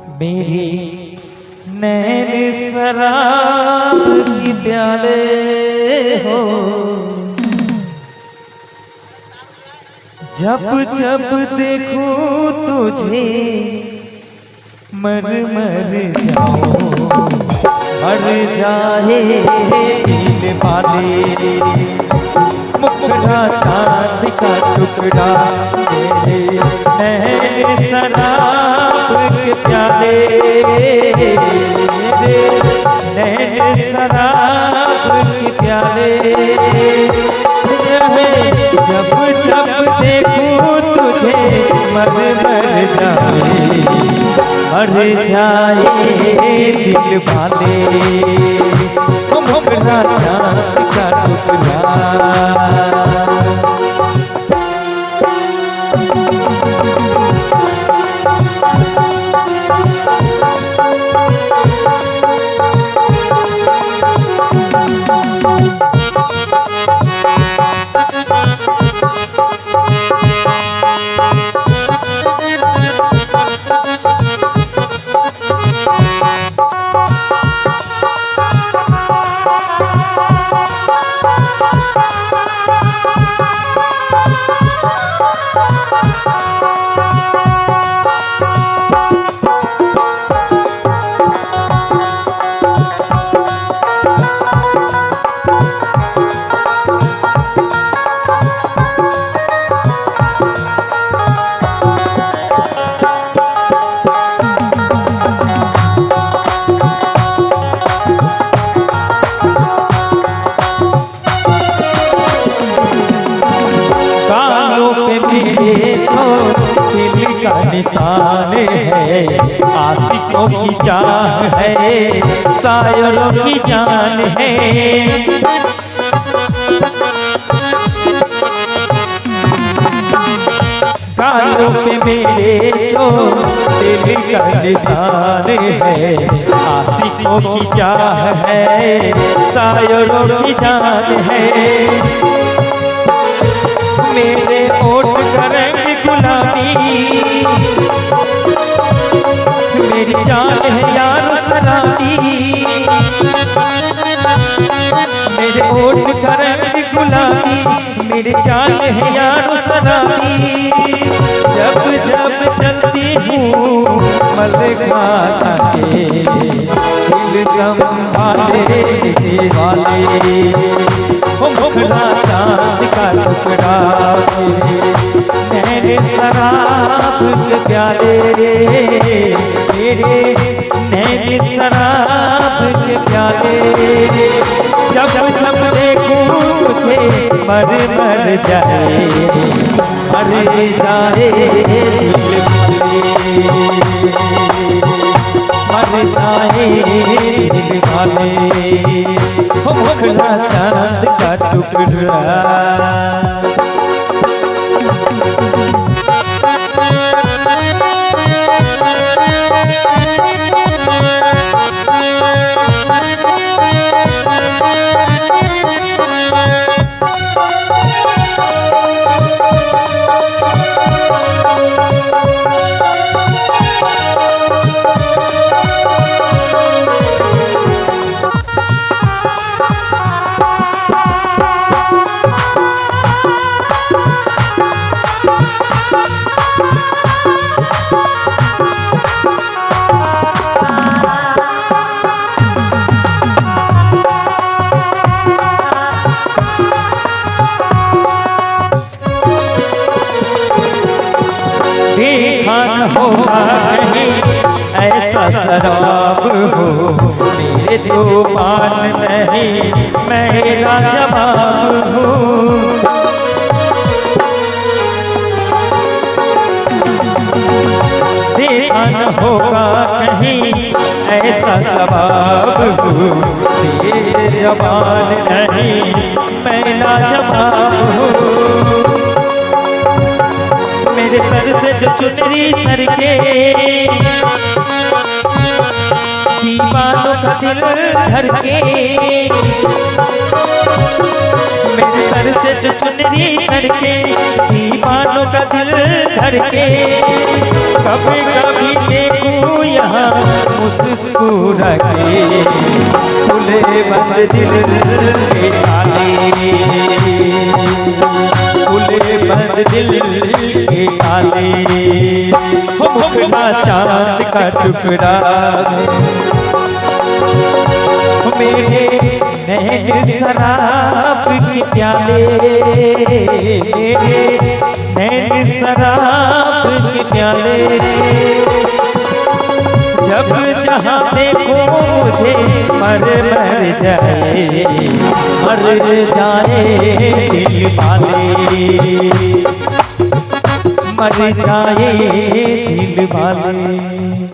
मेरे नैन शराब की प्याले हो, जब जब देखूं तुझे मर मर जाऊं, मर जाए दिल वाले। मुखड़ा चांद का टुकड़ा मेरे नैन शराब के प्याले, मेरे नैन शराब के प्याले। जब जब देखूं तुझे मर मर जाए, मर जाए दिल वाले। मुखड़ा चांद का टुकड़ा दिल का निशान है, आशिकों की जान है, शायरों की जान है। गालों पे मेरे जो दिल का निशान है, आशिकों की जान है, शायरों की जान है। मेरे होठ का रंग गुलाबी, मेरी जान है यार शराबी। मेरे होठ का रंग गुलाबी, मेरी जान है यार शराबी। जब जब चलती हूँ मल खाता के दिल संभाले वाले। मुखड़ा चांद का टुकड़ा मेरे नैन शराब के प्याले, मेरे नैन शराब के प्याले। जब जब देखूं तुझे मर मर जाए, मर जाए दिल वाले, मर जाए दिल वाले। मुखड़ा चांद का टुकड़ा देखा न होगा कहीं ऐसा शराब हो, मेरे जुबान नहीं मेरा जवाब हो। देखा न होगा कहीं ऐसा शराब हो, मेरे जवान नहीं मेरा जवाब हो। मेरे सर से जो चुनरी सर के दीवानों का दिल धर के, मेरे सर से जो चुनरी सर के दीवानों का दिल धर के। कभी कभी देखूं यहाँ मुस्कुरा के, खुले बंद दिल के ताले, खुले बंद दिल के ताले। हो मुखड़ा चांद का टुकड़ा, मेरे नैन शराब के प्याले, मेरे नैन शराब के प्याले। जब जहाँ देखो मुझे मर जाए, मर जाए दिल वाले, मर जाए दिल वाले।